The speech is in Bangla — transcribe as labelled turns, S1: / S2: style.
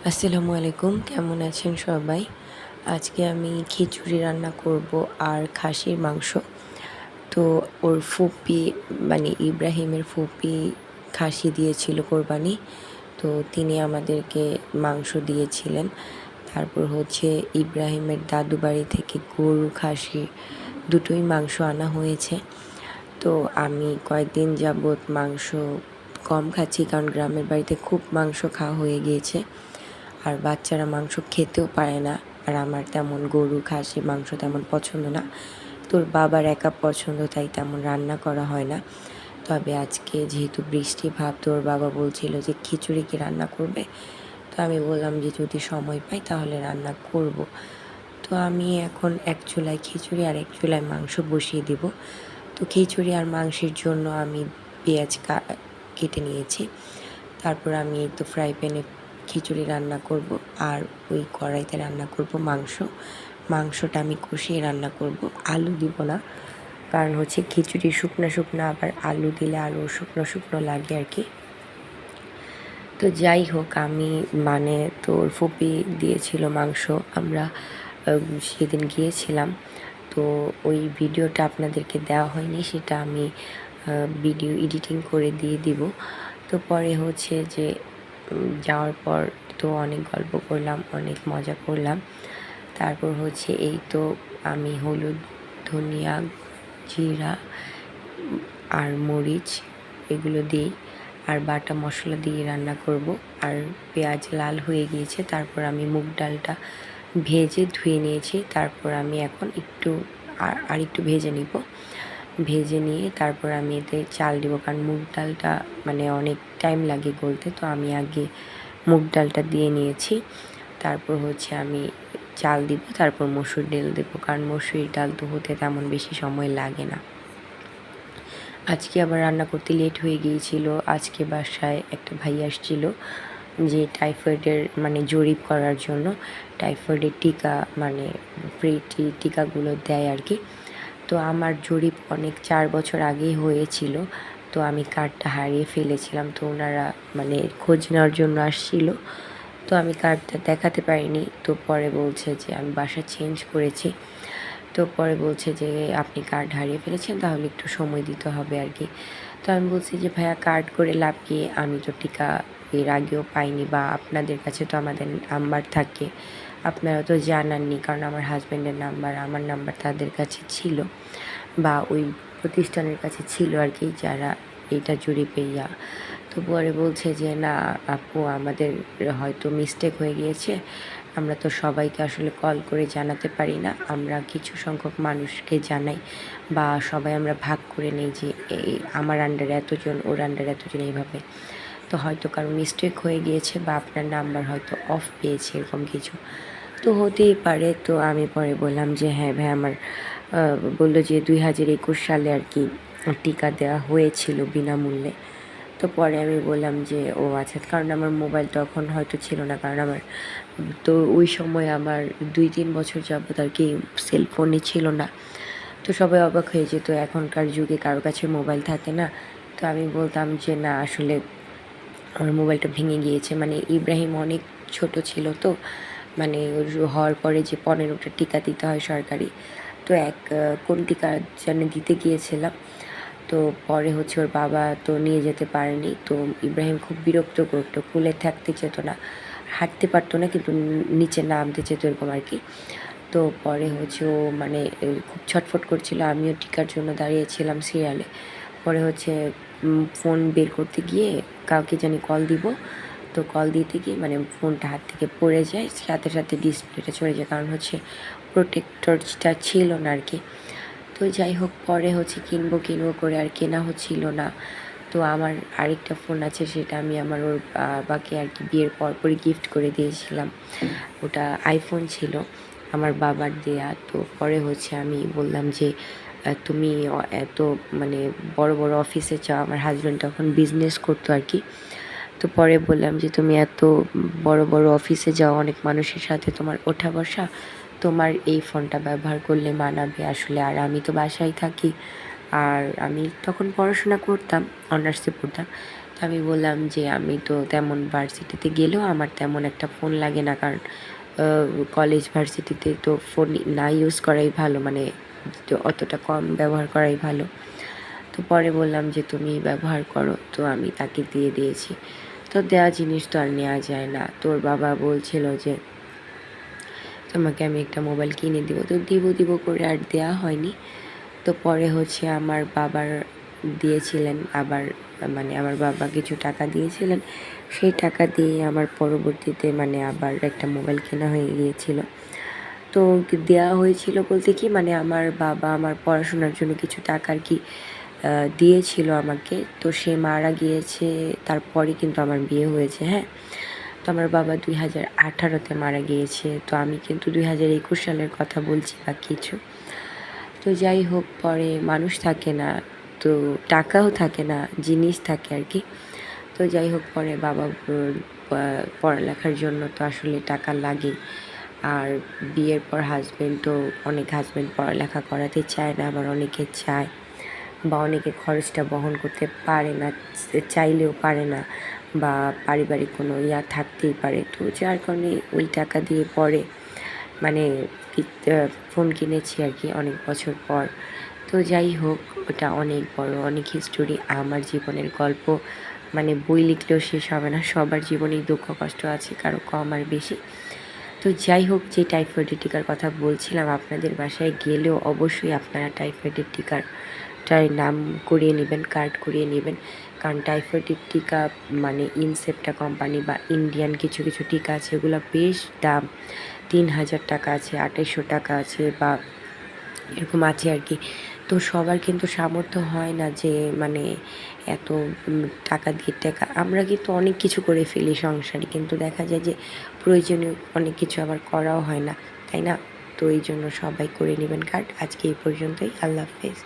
S1: আসসালামু আলাইকুম, কেমন আছেন সবাই? আজকে আমি খিচুড়ি রান্না করব আর খাসির মাংস। তো ওর ফুপি মানে ইব্রাহিমের ফুপি খাসি দিয়েছিল কোরবানি। তো তিনি আমাদেরকে মাংস দিয়েছিলেন। তারপর হচ্ছে ইব্রাহিমের দাদু বাড়ি থেকে গরু, খাসি দুটোই মাংস আনা হয়েছে। তো আমি কয়েকদিন যাবৎ মাংস কম খাচ্ছি, কারণ গ্রামের বাড়িতে খুব মাংস খাওয়া হয়ে গিয়েছে। আর বাচ্চারা মাংস খেতেও পারে না। আর আমার তেমন গরু, খাসি মাংস তেমন পছন্দ না। তোর বাবার একা পছন্দ, তাই তেমন রান্না করা হয় না। তবে আজকে যেহেতু বৃষ্টি ভাব, তোর বাবা বলছিল যে খিচুড়ি কি রান্না করবে? তো আমি বললাম যে যদি সময় পাই তাহলে রান্না করব। তো আমি এখন এক চুলায় খিচুড়ি আর এক চুলায় মাংস বসিয়ে দিব। তো খিচুড়ি আর মাংসের জন্য আমি পেঁয়াজ কেটে নিয়েছি। তারপর আমি তো ফ্রাই প্যানে খিচুড়ি রান্না করব আর ওই কড়াইতে রান্না করব মাংস। মাংসটা আমি কষিয়ে রান্না করব, আলু দিব না। কারণ হচ্ছে খিচুড়ি শুকনো শুকনো, আবার আলু দিলে আরও শুকনো শুকনো লাগে আর কি। তো যাই হোক, আমি মানে তোর ফুপি দিয়েছিল মাংস, আমরা সেদিন গিয়েছিলাম। তো ওই ভিডিওটা আপনাদেরকে দেওয়া হয়নি, সেটা আমি ভিডিও এডিটিং করে দিয়ে দিব। তো পরে হচ্ছে যে যাওয়ার পর তো অনেক গল্প করলাম, অনেক মজা করলাম। তারপর হচ্ছে এই তো আমি হলুদ, ধনিয়া, জিরা আর মরিচ এগুলো দিই আর বাটা মশলা দিয়ে রান্না করব। আর পেঁয়াজ লাল হয়ে গিয়েছে, তারপর আমি মুগ ডালটা ভেজে ধুয়ে নিয়েছি। তারপর আমি এখন একটু আর একটু ভেজে নিব। ভেজে নিয়ে তারপর আমি এতে চাল দিব, কারণ মুগ ডালটা মানে অনেক টাইম লাগে গলতে। তো আমি আগে মুগ ডালটা দিয়ে নিয়েছি। তারপর হচ্ছে আমি চাল দিব, তারপর মসুর ডাল দেবো, কারণ মসুরির ডাল তো হতে তেমন বেশি সময় লাগে না। আজকে আবার রান্না করতে লেট হয়ে গিয়েছিল। আজকে বাসায় একটা ভাই আসছিল যে টাইফয়েডের মানে জরিপ করার জন্য। টাইফয়েডের টিকা মানে ফ্রি টিকাগুলো দেয় আর কি। তো আমার জরিপ অনেক 4 বছর আগেই হয়েছিল। তো আমি কার্ডটা হারিয়ে ফেলেছিলাম। তো ওনারা মানে খোঁজ নেওয়ার জন্য আসছিল। তো আমি কার্ডটা দেখাতে পারিনি। তো পরে বলছে যে আমি বাসা চেঞ্জ করেছি। তো পরে বলছে যে আপনি কার্ড হারিয়ে ফেলেছেন, তাহলে একটু সময় দিতে হবে আর কি। তো আমি বলছি যে ভাইয়া কার্ড করে লাভ কি, আমি তো টিকা এর আগেও পাইনি, বা আপনাদের কাছে তো আমাদের নাম্বার থাকে, আপনারা তো জানাননি, কারণ আমার হাজব্যান্ডের নাম্বার, আমার নাম্বার তাদের কাছে ছিল, বা ওই প্রতিষ্ঠানের কাছে ছিল আর কি, যারা এইটা জরিপে ইয়া। তো পরে বলছে যে না আপু, আমাদের হয়তো মিস্টেক হয়ে গিয়েছে, আমরা তো সবাইকে আসলে কল করে জানাতে পারি না, আমরা কিছু সংখ্যক মানুষকে জানাই, বা সবাই আমরা ভাগ করে নেই যে এই আমার আন্ডারে এতজন, ওর আন্ডারে এতজন, এইভাবে। তো হয়তো কারো মিস্টেক হয়ে গিয়েছে, বা আপনার নাম্বার হয়তো অফ পেয়েছে, এরকম কিছু তো হতেই পারে। তো আমি পরে বললাম যে হ্যাঁ ভাই, আমার বললো যে 2021 সালে আর কি টিকা দেওয়া হয়েছিল বিনামূল্যে। তো পরে আমি বললাম যে ও আচ্ছা, কারণ আমার মোবাইল তখন হয়তো ছিল না, কারণ আমার তো ওই সময় আমার 2-3 বছর যাবত আর কি সেলফোনই ছিল না। তো সবাই অবাক হয়ে যেত, এখনকার যুগে কারো কাছে মোবাইল থাকে না। তো আমি বলতাম যে না, আসলে আমার মোবাইলটা ভেঙে গিয়েছে। মানে ইব্রাহিম অনেক ছোট ছিল, তো মানে ওর হওয়ার পরে যে 15টা টিকা দিতে হয় সরকারি, তো কোন টিকা যেন দিতে গিয়েছিলাম। তো পরে হচ্ছে ওর বাবা তো নিয়ে যেতে পারেনি। তো ইব্রাহিম খুব বিরক্ত করতো, কুলে থাকতে চেত না, হাঁটতে পারতো না, কিন্তু নিচে নামতে চেত, এরকম আর কি। তো পরে হচ্ছে ও মানে খুব ছটফট করছিল, আমিও টিকার জন্য দাঁড়িয়েছিলাম সিরিয়ালে। পরে হচ্ছে ফোন বের করতে গিয়ে কাউকে জানি কল দিব। তো কল দিতে গিয়ে মানে ফোনটা হাত থেকে পড়ে যায়, সাথে সাথে ডিসপ্লেটা চলে যায়, কারণ হচ্ছে প্রোটেক্টরটা ছিল না আর কি। তো যাই হোক, পরে হচ্ছে কিনবো করে আর কেনা হচ্ছিল না। তো আমার আরেকটা ফোন আছে, সেটা আমি আমার ওর বাবাকে আর কি বিয়ের পরপরই গিফট করে দিয়েছিলাম। ওটা আইফোন ছিল, আমার বাবার দেয়া। তো পরে হচ্ছে আমি বললাম যে তুমি এত মানে বড় বড় অফিসে যাও, আমার হাজব্যান্ড তখন বিজনেস করতো আর কি। তো পরে বললাম যে তুমি এত বড় বড় অফিসে যাও, অনেক মানুষের সাথে তোমার ওঠা বসা, তোমার এই ফোনটা ব্যবহার করলে মানাবে আসলে। আর আমি তো বাসায় থাকি, আর আমি তখন পড়াশোনা করতাম, অনার্সে পড়তাম। তো আমি বললাম যে আমি তো তেমন ভার্সিটিতে গেলেও আমার তেমন একটা ফোন লাগে না, কারণ কলেজ ভার্সিটিতে তো ফোন না ইউজ করাই ভালো, মানে তো অতটা কম ব্যবহার করাই ভালো। তো পরে বললাম যে তুমি ব্যবহার করো, তো আমি তাকে দিয়ে দিয়েছি। তো দেওয়া জিনিস তো আর নেওয়া যায় না। তোর বাবা বলছিল যে তোমাকে আমি একটা মোবাইল কিনে দিব, তো দিব করে আর দেওয়া হয়নি। তো পরে হচ্ছে আমার বাবার দিয়েছিলেন আবার, মানে আমার বাবা কিছু টাকা দিয়েছিলেন, সেই টাকা দিয়ে আমার পরবর্তীতে মানে আবার একটা মোবাইল কেনা হয়ে গিয়েছিল। তো দেওয়া হয়েছিল বলতে কি, মানে আমার বাবা আমার পড়াশোনার জন্য কিছু টাকা আর কি দিয়েছিল আমাকে। তো সে মারা গিয়েছে, তারপরে কিন্তু আমার বিয়ে হয়েছে। হ্যাঁ, তো আমার বাবা 2018-তে মারা গিয়েছে, তো আমি কিন্তু 2021 সালের কথা বলছি বা কিছু। তো যাই হোক, পরে মানুষ থাকে না, তো টাকাও থাকে না, জিনিস থাকে আর কি। তো যাই হোক, পরে বাবা পড়ালেখার জন্য তো আসলে টাকা লাগে। আর বিয়ের পর হাজব্যান্ড, তো অনেক হাজব্যান্ড পড়ালেখা করাতে চায় না, আবার অনেকে চায়, বা অনেকে খরচটা বহন করতে পারে না, চাইলেও পারে না, বা পারিবারিক কোনো থাকতেই পারে। তো যার কারণে ওই টাকা দিয়ে পরে মানে ফোন কিনেছি আর কি অনেক বছর পর। তো যাই হোক, ওটা অনেক বড়, অনেক হিস্টোরি, আমার জীবনের গল্প, মানে বই লিখলেও শেষ হবে না। সবার জীবনেই দুঃখ কষ্ট আছে, কারো কম আর বেশি। তো যাই হোক, যে টাইফয়েডের টিকার কথা বলছিলাম, আপনাদের বাসায় গেলেও অবশ্যই আপনারা টাইফয়েডের টিকাটার নাম করিয়ে নেবেন, কার্ড করিয়ে নেবেন। কারণ টাইফয়েডের টিকা মানে ইনসেপ্টা কোম্পানি বা ইন্ডিয়ান কিছু কিছু টিকা আছে, এগুলো বেশ দাম। 3000 টাকা আছে, 2800 টাকা আছে, বা এরকম আছে আর কি। তো সবার কিন্তু সামর্থ্য হয় না যে মানে এত টাকা দিয়ে আমরা কিন্তু অনেক কিছু করে ফেলি সংসারে, কিন্তু দেখা যায় যে প্রয়োজনীয় অনেক কিছু আবার করাও হয় না, তাই না? তো এই জন্য সবাই করে নেবেন কার্ড। আজকে এই পর্যন্তই। আল্লাহ হাফেজ।